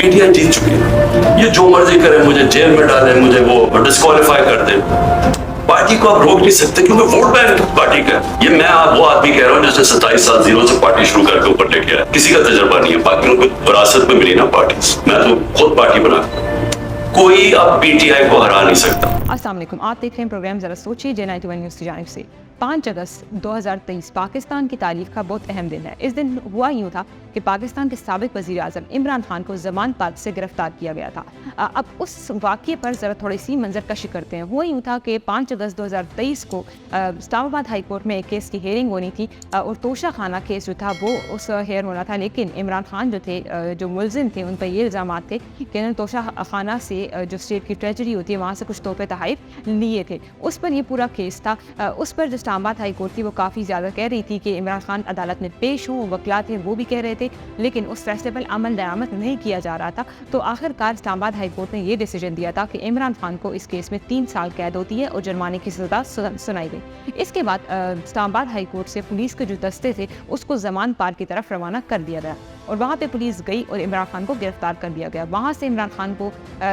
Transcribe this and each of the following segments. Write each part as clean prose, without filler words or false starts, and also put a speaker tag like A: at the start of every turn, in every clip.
A: P T I جیت چکی ہے. یہ جو مرضی کرے, مجھے جیل میں ڈالے, مجھے وہ ڈسکوالیفائی کر دے, پارٹی کو آپ روک نہیں سکتے کیونکہ ووٹ بینک پارٹی کا. یہ میں وہ آدمی کہہ رہا ہوں جس نے 27 سال زیرو سے پارٹی شروع کر کے اوپر لے کے آیا. کسی کا تجربہ نہیں ہے, باقیوں کو وراثت میں ملی نا پارٹی. میں تو خود پارٹی بنا, کوئی اب پی ٹی آئی کو ہرا نہیں سکتا.
B: السلام علیکم, آپ دیکھ رہے ہیں پروگرام ذرا سوچیے J91 نیوز کی جانب سے. 5 اگست 2023 پاکستان کی تاریخ کا بہت اہم دن ہے. اس دن ہوا یوں تھا کہ پاکستان کے سابق وزیر اعظم عمران خان کو ضمانت پارک سے گرفتار کیا گیا تھا. اب اس واقعے پر ذرا تھوڑی سی منظر کشی کرتے ہیں. ہوا یوں تھا کہ 5 اگست 2023 کو اسلام آباد ہائی کورٹ میں ایک کیس کی ہیئرنگ ہونی تھی اور توشہ خانہ کیس جو تھا وہ اس ہیئر ہونا تھا, لیکن عمران خان جو تھے, جو ملزم تھے, ان پر یہ الزامات تھے کہ انہوں نے توشہ خانہ سے جو اسٹیٹ کی ٹریجری ہوتی ہے وہاں سے کچھ تحفے تحائف لیے تھے. اس پر یہ پورا کیس تھا. اس پر جو اسلام آباد ہائی کورٹ تھی وہ کافی زیادہ کہہ رہی تھی کہ عمران خان عدالت میں پیش ہوں. وکلاء تھے وہ بھی کہہ رہے تھے, لیکن اس فیصلے پر عمل درآمد نہیں کیا جا رہا تھا. تو آخر کار اسلام آباد ہائی کورٹ نے یہ ڈیسیجن دیا تھا کہ عمران خان کو اس کیس میں 3 سال قید ہوتی ہے اور جرمانے کی سزا سنائی گئی. اس کے بعد اسلام آباد ہائی کورٹ سے پولیس کے جو دستے تھے اس کو ضمانت پارک کی طرف روانہ کر دیا گیا اور وہاں پہ پولیس گئی اور عمران خان کو گرفتار کر دیا گیا. وہاں سے عمران خان کو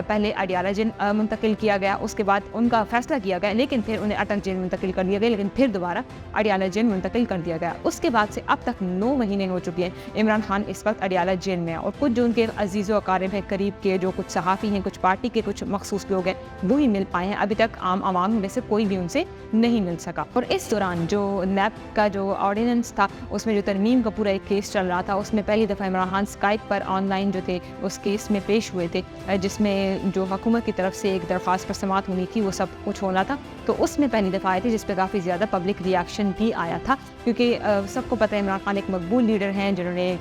B: پہلے اڈیالہ جیل منتقل کیا گیا, اس کے بعد ان کا فیصلہ کیا گیا, لیکن پھر انہیں اٹک جیل منتقل کر دیا گیا, لیکن پھر دوبارہ اڈیالہ جیل منتقل کر دیا گیا. اس کے بعد سے اب تک 9 مہینے ہو چکے ہیں. عمران خان اس وقت اڈیالہ جیل میں ہے اور کچھ جو ان کے عزیز و اقارب ہیں, قریب کے جو کچھ صحافی ہیں, کچھ پارٹی کے کچھ مخصوص لوگ ہیں, وہی مل پائے ہیں. ابھی تک عام عوام میں سے کوئی بھی ان سے نہیں مل سکا. اور اس دوران جو نیب کا جو آرڈیننس تھا اس میں جو ترمیم کا پورا ایک کیس چل رہا تھا, اس میں پہلی دفعہ Imran Khan Skype per on line جو تھے اس کیس میں پیش ہوئے تھے, جس میں جو حکومت کی طرف سے ایک درخواست پر سماعت ہونی تھی وہ سب کچھ ہونا تھا. تو اس میں پہلی دفعہ آئے تھے جس پہ کافی زیادہ پبلک ریاکشن بھی آیا تھا, کیونکہ سب کو پتہ ہے عمران خان ایک مقبول لیڈر ہیں جنہوں نے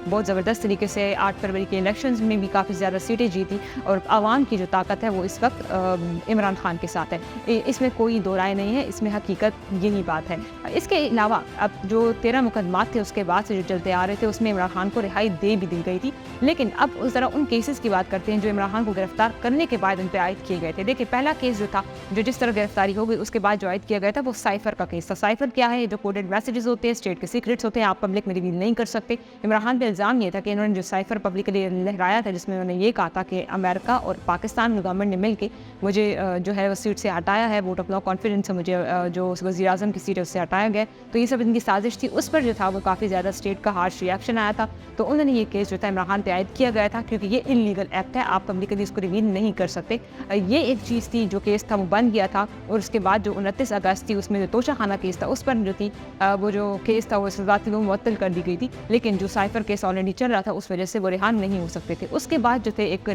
B: بہت زبردست طریقے سے 8 فروری کے الیکشنز میں بھی کافی زیادہ سیٹیں جیتی اور عوام کی جو طاقت ہے وہ اس وقت عمران خان کے ساتھ ہے. اس میں کوئی دو رائے نہیں ہے, اس میں حقیقت یہی بات ہے. اس کے علاوہ اب جو 13 مقدمات تھے اس کے بعد سے جو چلتے آ رہے تھے اس میں عمران خان کو رہائی دے بھی دی گئی تھی, لیکن اب ذرا ان کیسز کی بات کرتے ہیں جو عمران خان کو گرفتار کرنے کے بعد ان پہ عائد کیے گئے تھے. دیکھیں پہلا کیس جو تھا جو جس طرح گرفتاری ہو گئی اس کے بعد جو عائد کیا گیا تھا وہ سائفر کا کیس تھا. سائفر کیا ہے؟ جو کوڈڈ میسیجز ہوتے ہیں, اسٹیٹ کے سیکرٹس ہوتے ہیں, آپ پبلک میں ریویل نہیں کر سکتے. عمران خان پہ الزام یہ تھا کہ انہوں نے جو سائفر پبلکلی لہرایا تھا جس میں انہوں نے یہ کہا تھا کہ امریکہ اور پاکستان گورنمنٹ نے مل کے مجھے جو ہے وہ سیٹ سے ہٹایا ہے, ووٹ آف نو کانفیڈنس سے مجھے جو وزیر اعظم کی سیٹ ہے اس سے ہٹایا گیا. تو یہ سب ان کی سازش تھی. اس پر جو تھا وہ کافی زیادہ اسٹیٹ کا ہارش ریئیکشن آیا تھا. تو انہوں نے یہ کیس جو تھا عمران خان پہ عائد کیا گیا تھا کیونکہ یہ انلیگل ایکٹ ہے, آپ پبلکلی اس کو ریویل نہیں کر سکتے. یہ ایک چیز تھی جو کیس تھا وہ بن گیا تھا. اور اس کے بعد جو 29 اگست تھی اس میں جو توشہ خانہ کیس تھا اس پر جو تھی وہ جو کیس تھا وہ سزا تھی وہ معطل کر دی گئی تھی, لیکن جو سائفر کیس آلریڈی چل رہا تھا اس وجہ سے وہ ریحان نہیں ہو سکتے تھے. اس کے بعد جو تھے ایک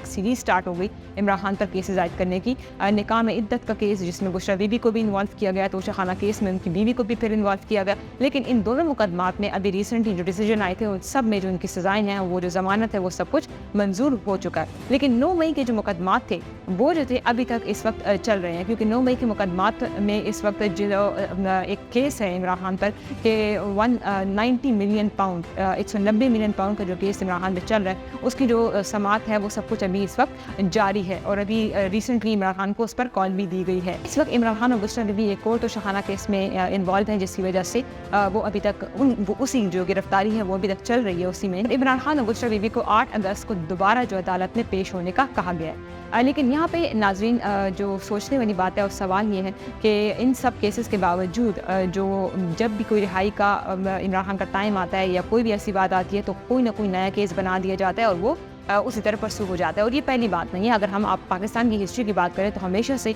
B: سیریز سٹارٹ ہو گئی عمران خان پر کیسز عائد کرنے کی. نکاح میں عدت کا کیس جس میں بشرا بی بی کو بھی انوالو کیا گیا, توشہ خانہ کیس میں ان کی بیوی کو بھی پھر انوالو کیا گیا. لیکن ان دونوں مقدمات میں ابھی ریسنٹلی جو ڈیسیجن آئے تھے ان سب میں جو ان کی سزائیں ہیں وہ جو ضمانت ہے وہ سب کچھ منظور ہو چکا ہے. لیکن 9 مئی کے جو مقدمات تھے وہ جو تھے ابھی تک اس وقت چل رہے ہیں, کیونکہ 9 مئی کے مقدمات میں اس وقت جو ایک کیس ہے عمران خان پر کہ 190 ملین پاؤنڈ 190 ملین پاؤنڈ کا جو کیس عمران خان پہ چل رہا ہے اس کی جو سماعت ہے وہ سب کچھ ابھی اس وقت جاری ہے. اور ابھی ریسنٹلی عمران خان کو اس پر کال بھی دی گئی ہے. اس وقت عمران خان اور بشرا بی بی ایک اور توشہ خانہ کیس میں انوالو ہیں جس کی وجہ سے وہ ابھی تک اسی جو گرفتاری ہے وہ ابھی تک چل رہی ہے اسی میں. عمران خان اور بشرا بی بی کو 8 اگست کو دوبارہ جو عدالت میں پیش ہونے کا کہا گیا ہے. لیکن یہاں پہ ناظرین جو سوچنے والی بات ہے اور سوال یہ ہے کہ ان سب کیسز کے باوجود جو جب بھی کوئی رہائی کا عمران خان کا ٹائم آتا ہے یا کوئی بھی ایسی بات آتی ہے تو کوئی نہ کوئی نیا کیس بنا دیا جاتا ہے اور وہ اسی طرح پرسو ہو جاتا ہے. اور یہ پہلی بات نہیں ہے. اگر ہم آپ پاکستان کی ہسٹری کی بات کریں تو ہمیشہ سے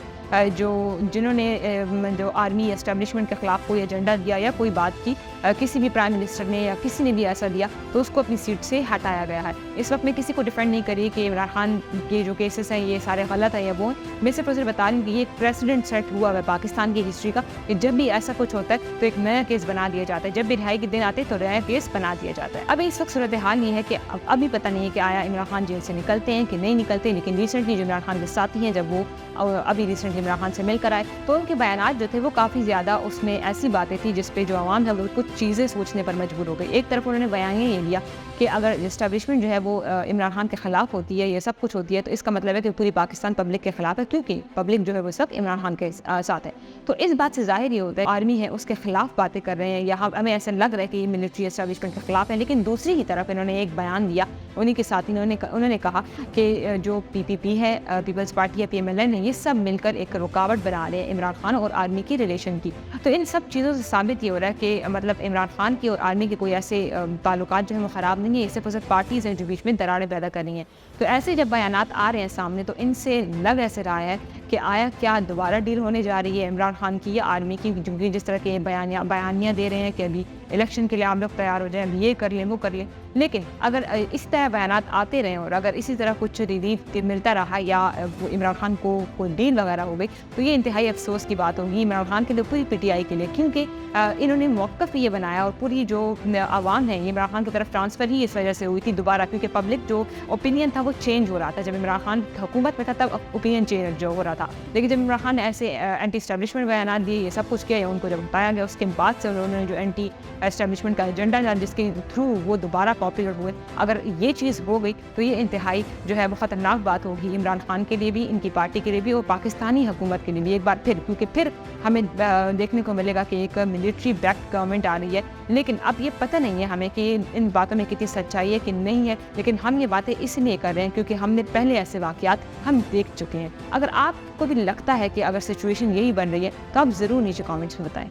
B: جنہوں نے جو آرمی اسٹیبلشمنٹ کے خلاف کوئی ایجنڈا دیا یا کوئی بات کی, کسی بھی پرائم منسٹر نے یا کسی نے بھی ایسا دیا تو اس کو اپنی سیٹ سے ہٹایا گیا ہے. اس وقت میں کسی کو ڈیفینڈ نہیں کری کہ عمران خان کے جو کیسز ہیں یہ سارے غلط ہیں یا وہ ہیں. میں صرف بتا رہی ہوں کہ یہ ایک پریسیڈنٹ سیٹ ہوا ہے پاکستان کی ہسٹری کا کہ جب بھی ایسا کچھ ہوتا ہے تو ایک نیا کیس بنا دیا جاتا ہے. جب بھی رہائی کے دن آتے تو نیا کیس بنا دیا جاتا ہے. اب اس وقت صورتحال یہ ہے کہ ابھی پتہ نہیں ہے کہ آیا عمران خان جیل سے نکلتے ہیں کہ نہیں نکلتے, لیکن ریسنٹلی جو عمران خان کے ساتھی ہیں جب وہ ابھی ریسنٹلی عمران خان سے مل کر آئے تو ان کے بیانات جو تھے وہ کافی زیادہ اس میں ایسی باتیں تھیں جس پہ جو عوام ہے وہ کچھ چیزیں سوچنے پر مجبور ہو گئی. ایک طرف انہوں نے بیان یہ لیا کہ اگر اسٹیبلشمنٹ جو ہے وہ عمران خان کے خلاف ہوتی ہے, یہ سب کچھ ہوتی ہے, تو اس کا مطلب ہے کہ پوری پاکستان پبلک کے خلاف ہے, کیونکہ پبلک جو ہے وہ سب عمران خان کے ساتھ ہے. تو اس بات سے ظاہر یہ ہوتا ہے آرمی ہے اس کے خلاف باتیں کر رہے ہیں یا ہمیں ایسا لگ رہا ہے کہ یہ ملٹری اسٹیبلشمنٹ کے خلاف ہے. لیکن دوسری ہی طرف انہوں نے ایک بیان دیا, انہیں کے ساتھی نے انہوں نے کہا کہ جو PPP ہے, پیپلز پارٹی ہے, PMLN ہے, یہ سب مل کر ایک رکاوٹ بنا رہے ہیں عمران خان اور آرمی کی ریلیشن کی. تو ان سب چیزوں سے ثابت یہ ہو رہا ہے کہ مطلب عمران خان کی اور آرمی کے کوئی ایسے تعلقات جو ہیں وہ خراب نہیں ہیں, یہ صرف پارٹیز ہیں جو بیچ میں دراڑیں پیدا کر رہی ہیں. تو ایسے جب بیانات آ رہے ہیں سامنے تو ان سے لگ ایسے رہا ہے کہ آیا کیا دوبارہ ڈیل ہونے جا رہی ہے عمران خان کی یا آرمی کی, جو جس طرح کے بیانیاں دے رہے ہیں کہ ابھی الیکشن کے لیے آپ لوگ تیار ہو جائیں, ابھی یہ کر لیں وہ کر لیں. لیکن اگر اس طرح بیانات آتے رہے اور اگر اسی طرح کچھ ریلیف ملتا رہا یا عمران خان کو کوئی ڈیل وغیرہ ہو گئی تو یہ انتہائی افسوس کی بات ہوگی عمران خان کے لیے, پوری PTI کے لیے, کیونکہ انہوں نے موقف یہ بنایا اور پوری جو عوام ہے یہ عمران خان کی طرف ٹرانسفر ہی اس وجہ سے ہوئی تھی دوبارہ, کیونکہ پبلک جو اوپینین تھا وہ چینج ہو رہا تھا. جب عمران خان حکومت میں تھا تب اوپینین چینج جو ہو رہا تھا, لیکن جب عمران خان نے ایسے اینٹی اسٹیبلشمنٹ بیانات دیے, یہ سب کچھ کیا, ان کو جب بتایا گیا اس کے بعد سے انہوں نے جو اینٹی اسٹیبلشمنٹ کا ایجنڈا تھا جس کے تھرو وہ دوبارہ پاپولر ہوئے, اگر یہ چیز ہو گئی تو یہ انتہائی جو ہے وہ خطرناک بات ہوگی عمران خان کے لیے بھی, ان کی پارٹی کے لیے بھی اور پاکستانی حکومت کے لیے بھی ایک بار پھر, کیونکہ پھر ہمیں دیکھنے کو ملے گا کہ ایک ملٹری بیکڈ گورنمنٹ آ رہی ہے. لیکن اب یہ پتہ نہیں ہے ہمیں کہ ان باتوں میں کتنی سچائی ہے کہ نہیں ہے, لیکن ہم یہ باتیں اس لیے کر رہے ہیں کیونکہ ہم نے پہلے ایسے واقعات ہم دیکھ چکے ہیں. اگر آپ کو بھی لگتا ہے کہ اگر سچویشن یہی بن رہی ہے تو آپ ضرور نیچے کامنٹس میں بتائیں.